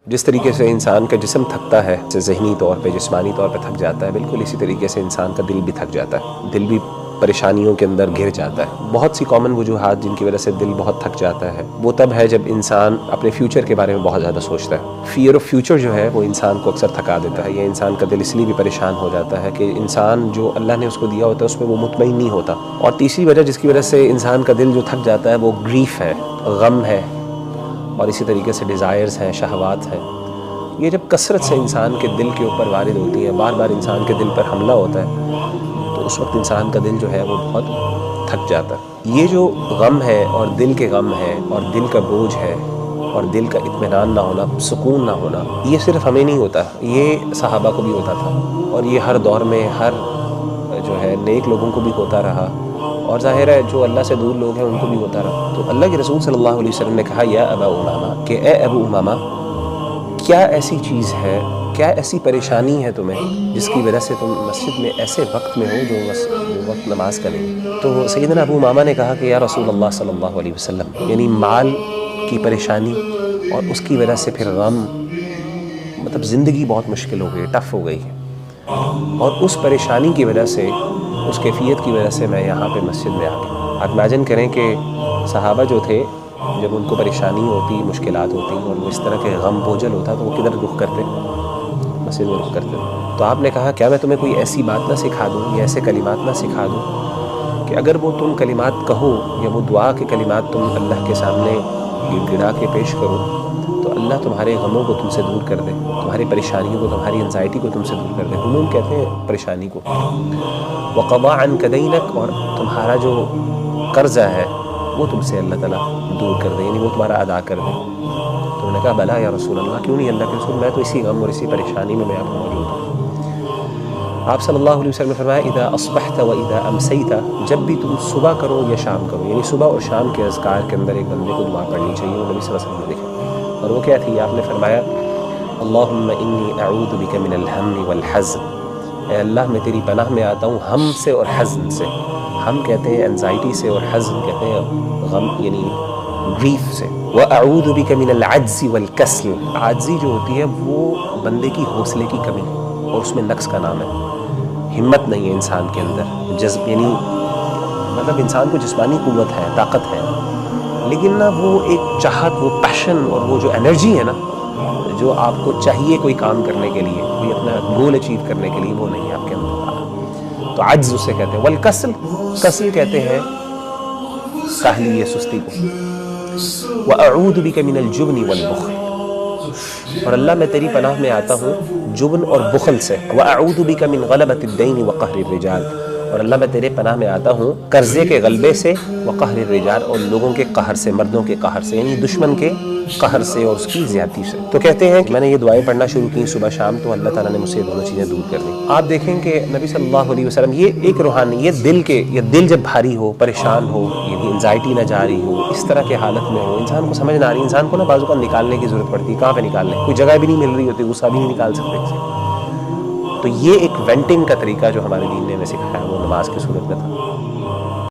جس طریقے سے انسان کا جسم تھکتا ہے، ذہنی طور پہ جسمانی طور پہ تھک جاتا ہے، بالکل اسی طریقے سے انسان کا دل بھی تھک جاتا ہے، دل بھی پریشانیوں کے اندر گھر جاتا ہے۔ بہت سی کامن وجوہات جن کی وجہ سے دل بہت تھک جاتا ہے، وہ تب ہے جب انسان اپنے فیوچر کے بارے میں بہت زیادہ سوچتا ہے۔ فیئر آف فیوچر جو ہے وہ انسان کو اکثر تھکا دیتا ہے، یا انسان کا دل اس لیے بھی پریشان ہو جاتا ہے کہ انسان جو اللہ نے اس کو دیا ہوتا ہے اس میں وہ مطمئن نہیں ہوتا۔ اور تیسری وجہ جس کی وجہ سے انسان کا دل جو تھک جاتا ہے وہ گریف ہے، غم ہے، اور اسی طریقے سے ڈیزائرز ہیں، شہوات ہیں۔ یہ جب کثرت سے انسان کے دل کے اوپر وارد ہوتی ہیں، بار بار انسان کے دل پر حملہ ہوتا ہے، تو اس وقت انسان کا دل جو ہے وہ بہت تھک جاتا ہے۔ یہ جو غم ہے اور دل کے غم ہے اور دل کا بوجھ ہے اور دل کا اطمینان نہ ہونا، سکون نہ ہونا، یہ صرف ہمیں نہیں ہوتا، یہ صحابہ کو بھی ہوتا تھا، اور یہ ہر دور میں ہر جو ہے نیک لوگوں کو بھی ہوتا رہا، اور ظاہر ہے جو اللہ سے دور لوگ ہیں ان کو بھی ہوتا رہا۔ تو اللہ کے رسول صلی اللہ علیہ وسلم نے کہا یا ابا امامہ، کہ اے ابو امامہ، کیا ایسی چیز ہے، کیا ایسی پریشانی ہے تمہیں جس کی وجہ سے تم مسجد میں ایسے وقت میں ہو جو وقت نماز کا نہیں؟ تو سیدنا ابو امامہ نے کہا کہ یا رسول اللہ صلی اللہ علیہ وسلم، یعنی مال کی پریشانی اور اس کی وجہ سے پھر غم، مطلب زندگی بہت مشکل ہو گئی، ٹف ہو گئی ہے، اور اس پریشانی کی وجہ سے، اس کیفیت کی وجہ سے میں یہاں پہ مسجد میں آ گیا۔ آپ امیجن کریں کہ صحابہ جو تھے، جب ان کو پریشانی ہوتی، مشکلات ہوتی اور وہ اس طرح کے غم بوجھل ہوتا تو وہ کدھر رخ کرتے؟ مسجد میں رخ کرتے۔ تو آپ نے کہا کیا میں تمہیں کوئی ایسی بات نہ سکھا دوں یا ایسے کلمات نہ سکھا دوں کہ اگر وہ تم کلمات کہو یا وہ دعا کے کلمات تم اللہ کے سامنے گڑ گڑا کے پیش کرو تو اللہ تمہارے غموں کو تم سے دور کر دے، تمہاری پریشانیوں کو، تمہاری انزائٹی کو تم سے دور کر دے۔ ہموم کہتے ہیں پریشانی کو۔ وقضا عنک دینک، اور تمہارا جو قرضہ ہے وہ تم سے اللہ تعالیٰ دور کر دے، یعنی وہ تمہارا ادا کر دے۔ تو انہوں نے کہا بلا یا رسول اللہ، کیوں نہیں اللہ کے رسول، میں تو اسی غم اور اسی پریشانی میں آپ کو موجود ہوں۔ آپ صلی اللہ علیہ وسلم نے فرمایا اذا اصبحت و اذا امسیت، جب بھی تم صبح کرو یا شام کرو، یعنی صبح اور شام کے اذکار کے اندر ایک بندے کو دعا پڑھنی چاہیے، وہ نبی صلی اللہ علیہ وسلم نے دیکھا۔ اور وہ کیا تھی؟ آپ نے فرمایا اللہم انی اعوذ بک من الہم والحزن، اے اللہ میں تیری پناہ میں آتا ہوں ہم سے اور حزن سے۔ ہم کہتے ہیں انزائٹی سے، اور حزن کہتے ہیں غم، یعنی گریف سے۔ وَأَعُوذُ بِكَ مِنَ الْعَجْزِ وَالْكَسْلِ، عاجزی جو ہوتی ہے وہ بندے کی حوصلے کی کمی، اور اس میں نقص کا نام ہے۔ ہمت نہیں ہے انسان کے اندر، جذب، یعنی مطلب انسان کو جسمانی قوت ہے، طاقت ہے، لیکن نا وہ ایک چاہت، وہ پیشن اور وہ جو انرجی ہے نا، جو آپ کو چاہیے کوئی کام کرنے کے لیے، کوئی اپنا گول اچیو کرنے کے لیے، وہ نہیں ہے آپ کے اندر۔ تو عجز اسے کہتے ہیں۔ والکسل، کسل کہتے ہیں کاہلی یا سستی کو۔ وَأَعُوذُ بِكَ مِنَ الْجُبْنِ وَالْبُخْلِ، اور اللہ میں تیری پناہ میں آتا ہوں جبن اور بخل سے۔ وَأَعُوذُ بِكَ مِنْ غَلَبَةِ الدَّيْنِ وَقَهْرِ الرِّجَالِ، اور اللہ میں تیرے پناہ میں آتا ہوں قرضے کے غلبے سے، وقہر الرجال، اور لوگوں کے قہر سے، مردوں کے قہر سے، یعنی دشمن کے قہر سے اور اس کی زیادتی سے۔ تو کہتے ہیں کہ میں نے یہ دعائیں پڑھنا شروع کی صبح شام، تو اللہ تعالیٰ نے مجھ سے دونوں چیزیں دور کر دیں۔ آپ دیکھیں کہ نبی صلی اللہ علیہ وسلم، یہ ایک روحانی، یہ دل جب بھاری ہو، پریشان ہو، یعنی انزائٹی نہ جاری ہو، اس طرح کے حالت میں ہو، انسان کو سمجھ نہ آ رہی، انسان کو نا بازو کا نکالنے کی ضرورت پڑتی ہے۔ کہاں پہ نکالنے؟ کوئی جگہ بھی نہیں مل رہی ہوتی، غصہ بھی نہیں نکال سکتے کسی۔ تو یہ ایک وینٹنگ کا طریقہ جو ہمارے دین نے ہمیں سکھایا وہ نماز کی صورت میں تھا۔